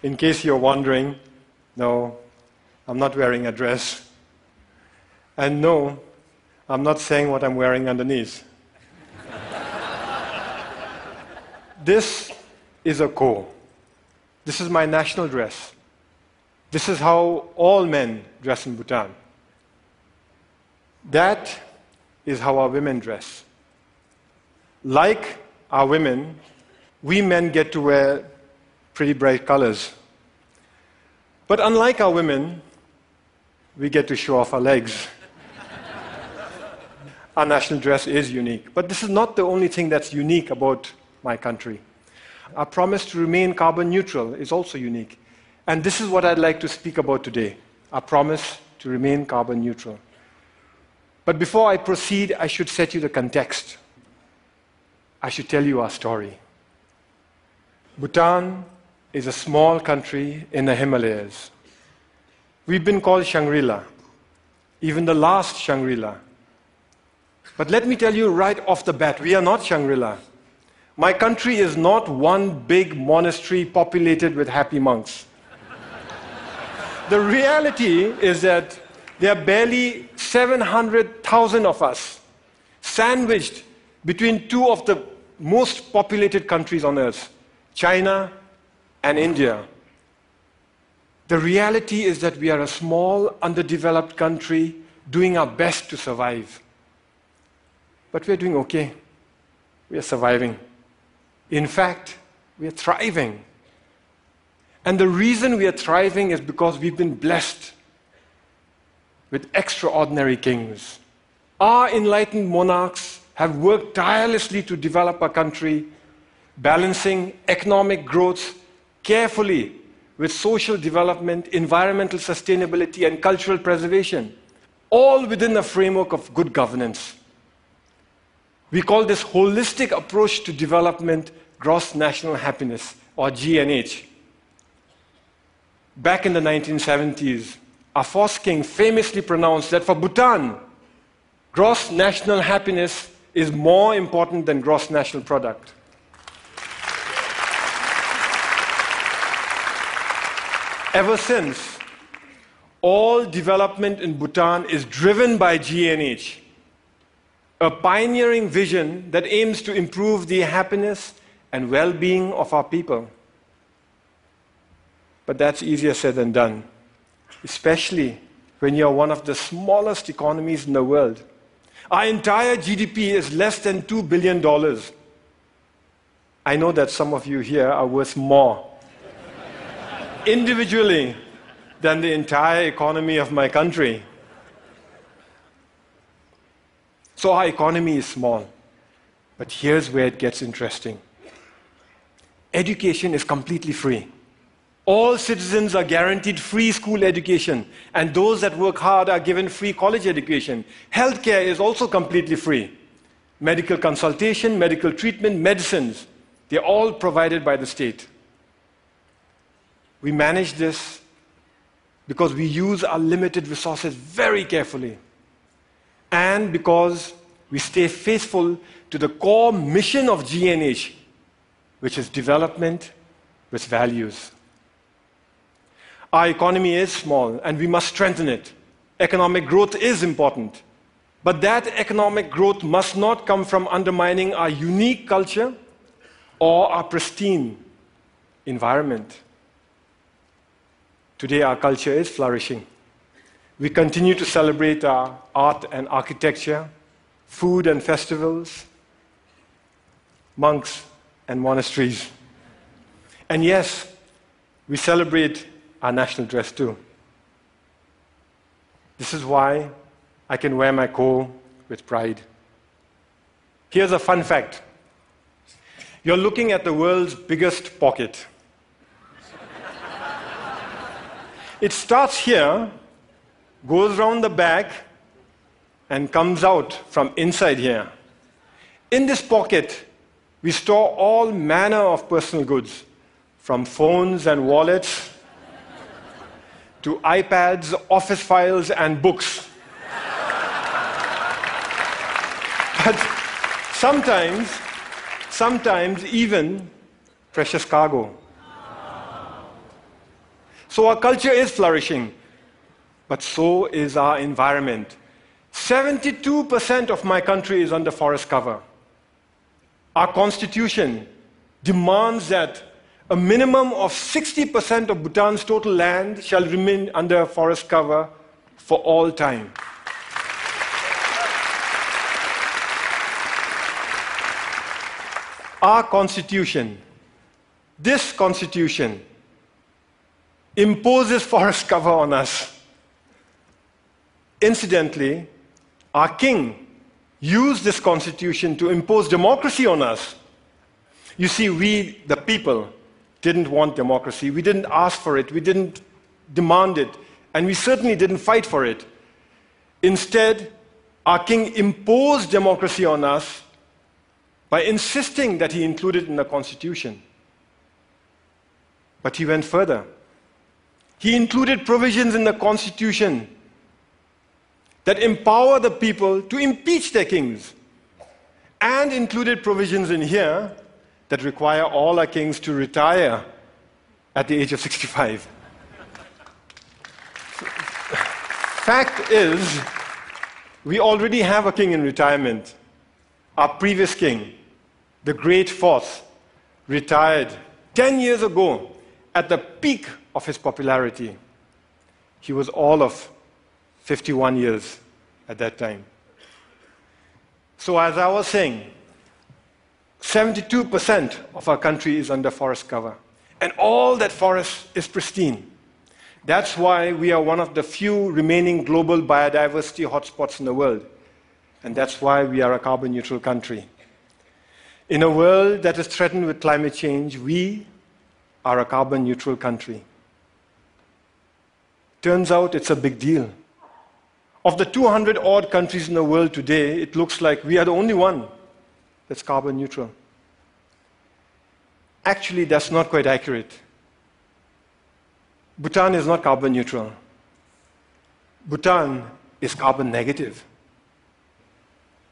In case you're wondering, no, I'm not wearing a dress. And no, I'm not saying what I'm wearing underneath. This is a ko. This is my national dress. This is how all men dress in Bhutan. That is how our women dress. Like our women, we men get to wear pretty bright colors. But unlike our women, we get to show off our legs. Our national dress is unique. But this is not the only thing that's unique about my country. Our promise to remain carbon neutral is also unique. And this is what I'd like to speak about today, our promise to remain carbon neutral. But before I proceed, I should set you the context. I should tell you our story. Bhutan is a small country in the Himalayas. We've been called Shangri-La, even the last Shangri-La. But let me tell you right off the bat, we are not Shangri-La. My country is not one big monastery populated with happy monks. The reality is that there are barely 700,000 of us, sandwiched between two of the most populated countries on earth, China and India. The reality is that we are a small, underdeveloped country doing our best to survive. But we are doing okay. We are surviving. In fact, we are thriving. And the reason we are thriving is because we've been blessed with extraordinary kings. Our enlightened monarchs have worked tirelessly to develop our country, balancing economic growth carefully with social development, environmental sustainability, and cultural preservation, all within a framework of good governance. We call this holistic approach to development gross national happiness, or GNH. Back in the 1970s, our first king famously pronounced that for Bhutan, gross national happiness is more important than gross national product. Ever since, all development in Bhutan is driven by GNH, a pioneering vision that aims to improve the happiness and well-being of our people. But that's easier said than done, especially when you're one of the smallest economies in the world. Our entire GDP is less than $2 billion. I know that some of you here are worth more individually than the entire economy of my country. So our economy is small. But here's where it gets interesting. Education is completely free. All citizens are guaranteed free school education, and those that work hard are given free college education. Healthcare is also completely free. Medical consultation, medical treatment, medicines, they're all provided by the state. We manage this because we use our limited resources very carefully, and because we stay faithful to the core mission of GNH, which is development with values. Our economy is small, and we must strengthen it. Economic growth is important. But that economic growth must not come from undermining our unique culture or our pristine environment. Today, our culture is flourishing. We continue to celebrate our art and architecture, food and festivals, monks and monasteries. And yes, we celebrate our national dress too. This is why I can wear my ko with pride. Here's a fun fact. You're looking at the world's biggest pocket. It starts here, goes round the back, and comes out from inside here. In this pocket, we store all manner of personal goods, from phones and wallets to iPads, office files, and books. But sometimes even precious cargo. So our culture is flourishing, but so is our environment. 72% of my country is under forest cover. Our constitution demands that a minimum of 60% of Bhutan's total land shall remain under forest cover for all time. Our constitution, this constitution, imposes forest cover on us. Incidentally, our king used this constitution to impose democracy on us. You see, we, the people, didn't want democracy. We didn't ask for it. We didn't demand it. And we certainly didn't fight for it. Instead, our king imposed democracy on us by insisting that he include it in the constitution. But he went further. He included provisions in the constitution that empower the people to impeach their kings, and included provisions in here that require all our kings to retire at the age of 65. Fact is, we already have a king in retirement. Our previous king, the Great Fourth, retired 10 years ago at the peak of his popularity. He was all of 51 years at that time. So as I was saying, 72% of our country is under forest cover. And all that forest is pristine. That's why we are one of the few remaining global biodiversity hotspots in the world. And that's why we are a carbon neutral country. In a world that is threatened with climate change, we are a carbon neutral country. Turns out it's a big deal. Of the 200-odd countries in the world today, it looks like we are the only one that's carbon neutral. Actually, that's not quite accurate. Bhutan is not carbon neutral. Bhutan is carbon negative.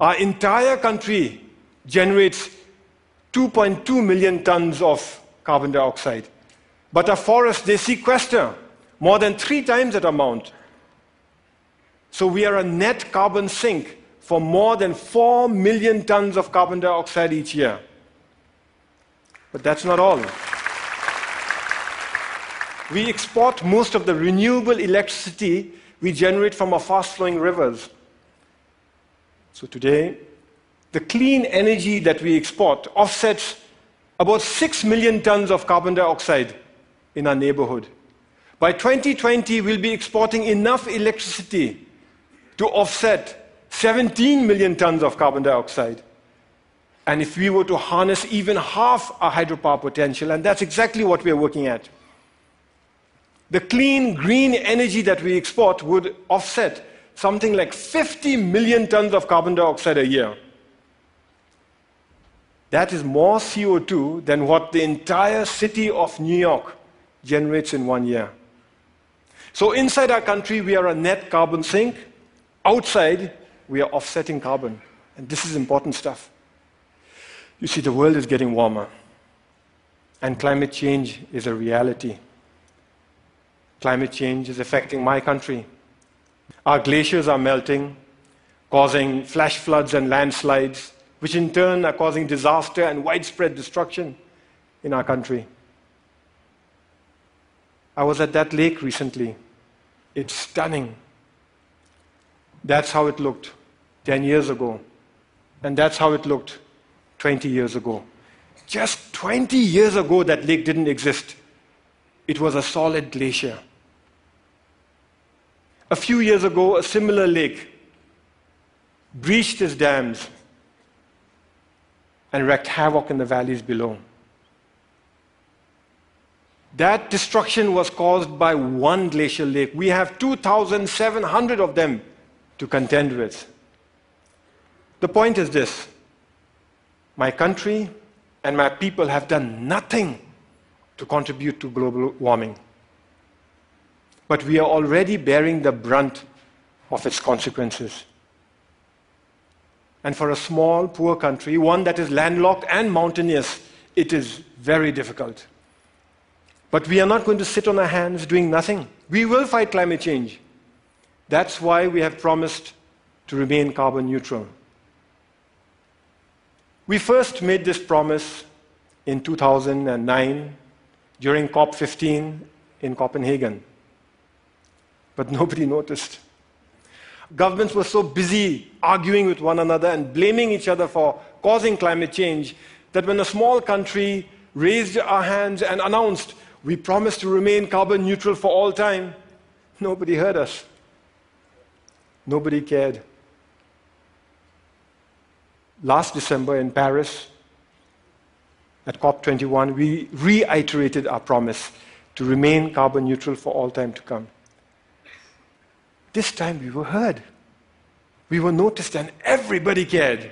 Our entire country generates 2.2 million tons of carbon dioxide. But our forests, they sequester more than 3 times that amount. So we are a net carbon sink for more than 4 million tons of carbon dioxide each year. But that's not all. We export most of the renewable electricity we generate from our fast-flowing rivers. So today, the clean energy that we export offsets about 6 million tons of carbon dioxide in our neighborhood. By 2020, we'll be exporting enough electricity to offset 17 million tons of carbon dioxide. And if we were to harness even half our hydropower potential, and that's exactly what we are working at, the clean, green energy that we export would offset something like 50 million tons of carbon dioxide a year. That is more CO2 than what the entire city of New York generates in 1 year. So inside our country, we are a net carbon sink. Outside, we are offsetting carbon. And this is important stuff. You see, the world is getting warmer. And climate change is a reality. Climate change is affecting my country. Our glaciers are melting, causing flash floods and landslides, which in turn are causing disaster and widespread destruction in our country. I was at that lake recently. It's stunning. That's how it looked 10 years ago. And that's how it looked 20 years ago. Just 20 years ago, that lake didn't exist. It was a solid glacier. A few years ago, a similar lake breached its dams and wreaked havoc in the valleys below. That destruction was caused by one glacial lake. We have 2,700 of them to contend with. The point is this: my country and my people have done nothing to contribute to global warming. But we are already bearing the brunt of its consequences. And for a small, poor country, one that is landlocked and mountainous, it is very difficult. But we are not going to sit on our hands doing nothing. We will fight climate change. That's why we have promised to remain carbon neutral. We first made this promise in 2009 during COP15 in Copenhagen. But nobody noticed. Governments were so busy arguing with one another and blaming each other for causing climate change that when a small country raised our hands and announced, we promise to remain carbon neutral for all time, nobody heard us. Nobody cared. Last December in Paris, at COP21, we reiterated our promise to remain carbon neutral for all time to come. This time we were heard. We were noticed and everybody cared.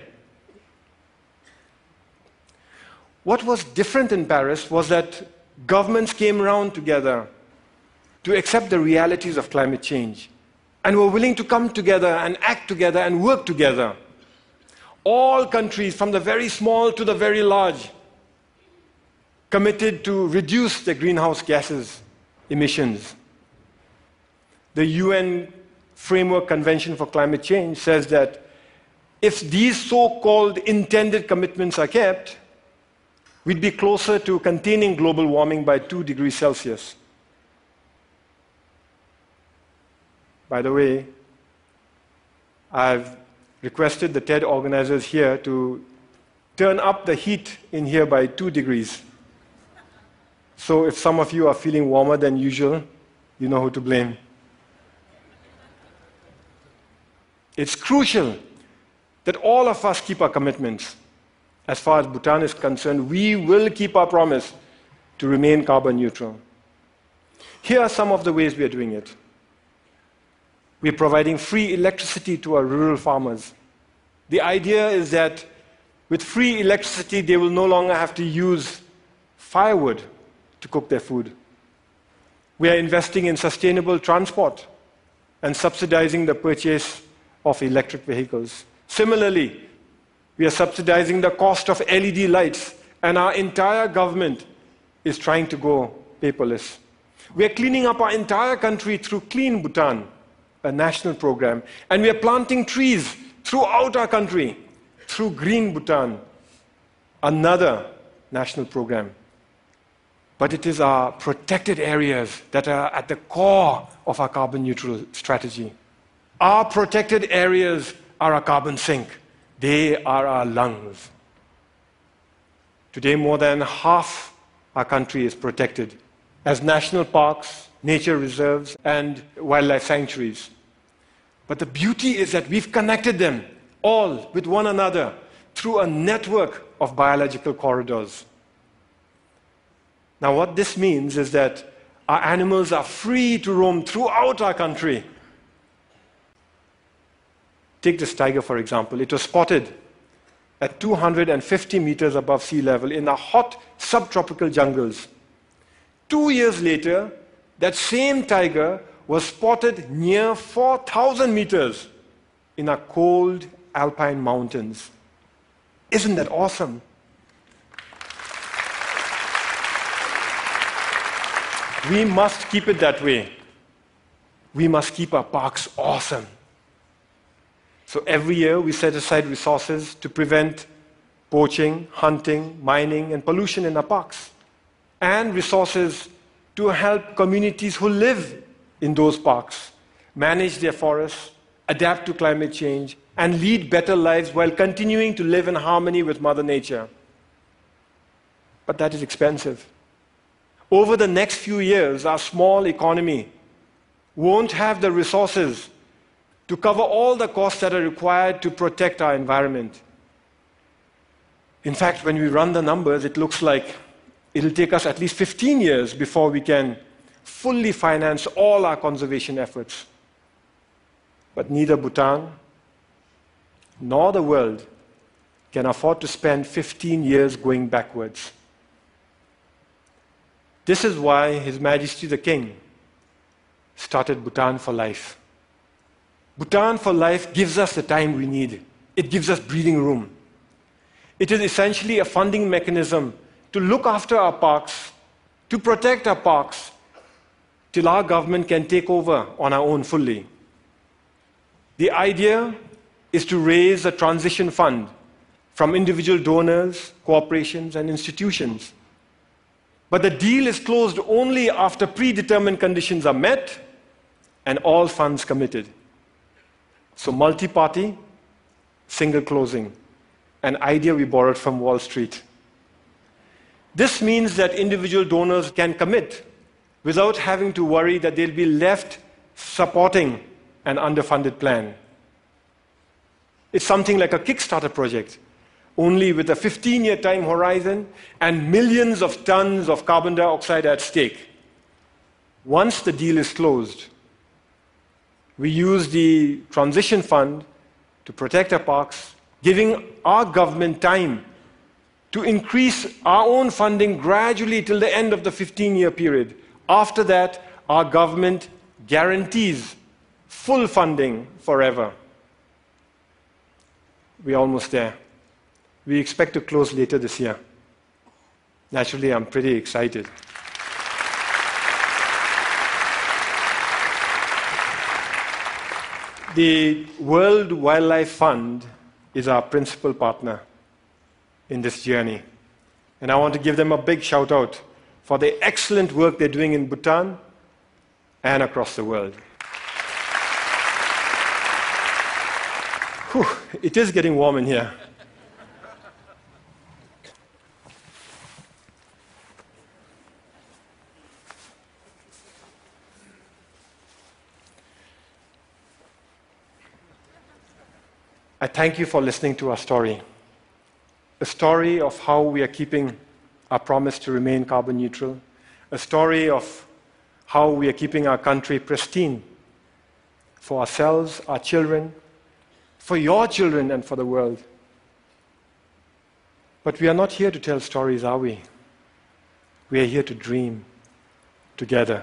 What was different in Paris was that governments came around together to accept the realities of climate change and were willing to come together and act together and work together. All countries, from the very small to the very large, committed to reduce their greenhouse gases emissions. The UN Framework Convention for Climate Change says that if these so-called intended commitments are kept, we'd be closer to containing global warming by 2 degrees Celsius. By the way, I've requested the TED organizers here to turn up the heat in here by 2 degrees. So if some of you are feeling warmer than usual, you know who to blame. It's crucial that all of us keep our commitments. As far as Bhutan is concerned, we will keep our promise to remain carbon neutral. Here are some of the ways we are doing it. We are providing free electricity to our rural farmers. The idea is that with free electricity, they will no longer have to use firewood to cook their food. We are investing in sustainable transport and subsidizing the purchase of electric vehicles. Similarly, we are subsidizing the cost of LED lights, and our entire government is trying to go paperless. We are cleaning up our entire country through Clean Bhutan, a national program, and we are planting trees throughout our country through Green Bhutan, another national program. But it is our protected areas that are at the core of our carbon neutral strategy. Our protected areas are our carbon sink. They are our lungs. Today, more than half our country is protected as national parks, nature reserves, and wildlife sanctuaries. But the beauty is that we've connected them all with one another through a network of biological corridors. Now, what this means is that our animals are free to roam throughout our country. Take this tiger, for example. It was spotted at 250 meters above sea level in the hot subtropical jungles. 2 years later, that same tiger was spotted near 4,000 meters in our cold alpine mountains. Isn't that awesome? We must keep it that way. We must keep our parks awesome. So every year we set aside resources to prevent poaching, hunting, mining, and pollution in our parks, and resources to help communities who live in those parks manage their forests, adapt to climate change, and lead better lives while continuing to live in harmony with Mother Nature. But that is expensive. Over the next few years, our small economy won't have the resources to cover all the costs that are required to protect our environment. In fact, when we run the numbers, it looks like it'll take us at least 15 years before we can fully finance all our conservation efforts. But neither Bhutan nor the world can afford to spend 15 years going backwards. This is why His Majesty the King started Bhutan for Life. Bhutan for Life gives us the time we need. It gives us breathing room. It is essentially a funding mechanism to look after our parks, to protect our parks till our government can take over on our own fully. The idea is to raise a transition fund from individual donors, corporations, and institutions. But the deal is closed only after predetermined conditions are met and all funds committed. So multi-party, single closing, an idea we borrowed from Wall Street. This means that individual donors can commit without having to worry that they'll be left supporting an underfunded plan. It's something like a Kickstarter project, only with a 15-year time horizon and millions of tons of carbon dioxide at stake. Once the deal is closed, we use the transition fund to protect our parks, giving our government time to increase our own funding gradually till the end of the 15-year period. After that, our government guarantees full funding forever. We're almost there. We expect to close later this year. Naturally, I'm pretty excited. The World Wildlife Fund is our principal partner in this journey. And I want to give them a big shout out for the excellent work they're doing in Bhutan and across the world. Whew, it is getting warm in here. I thank you for listening to our story. A story of how we are keeping our promise to remain carbon neutral. A story of how we are keeping our country pristine for ourselves, our children, for your children, and for the world. But we are not here to tell stories, are we? We are here to dream together.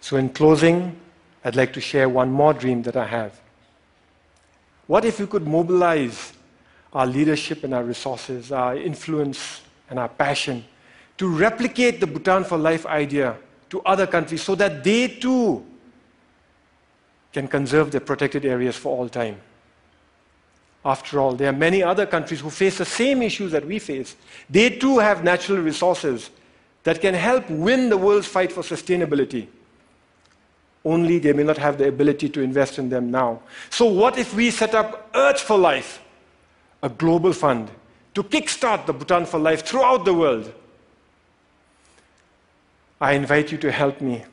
So in closing, I'd like to share one more dream that I have. What if we could mobilize our leadership and our resources, our influence and our passion to replicate the Bhutan for Life idea to other countries so that they too can conserve their protected areas for all time? After all, there are many other countries who face the same issues that we face. They too have natural resources that can help win the world's fight for sustainability. Only they may not have the ability to invest in them now. So what if we set up Earth for Life, a global fund, to kickstart the Bhutan for Life throughout the world? I invite you to help me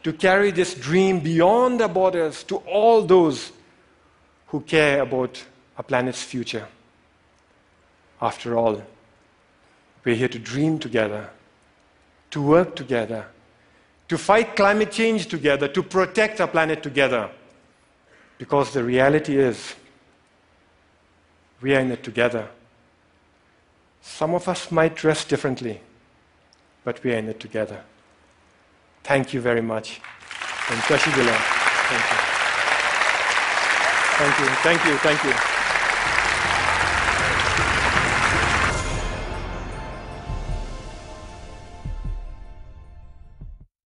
to carry this dream beyond the borders to all those who care about our planet's future. After all, we're here to dream together, to work together, to fight climate change together, to protect our planet together. Because the reality is, we are in it together. Some of us might dress differently, but we are in it together. Thank you very much. And Thank you. Thank you. Thank you. Thank you.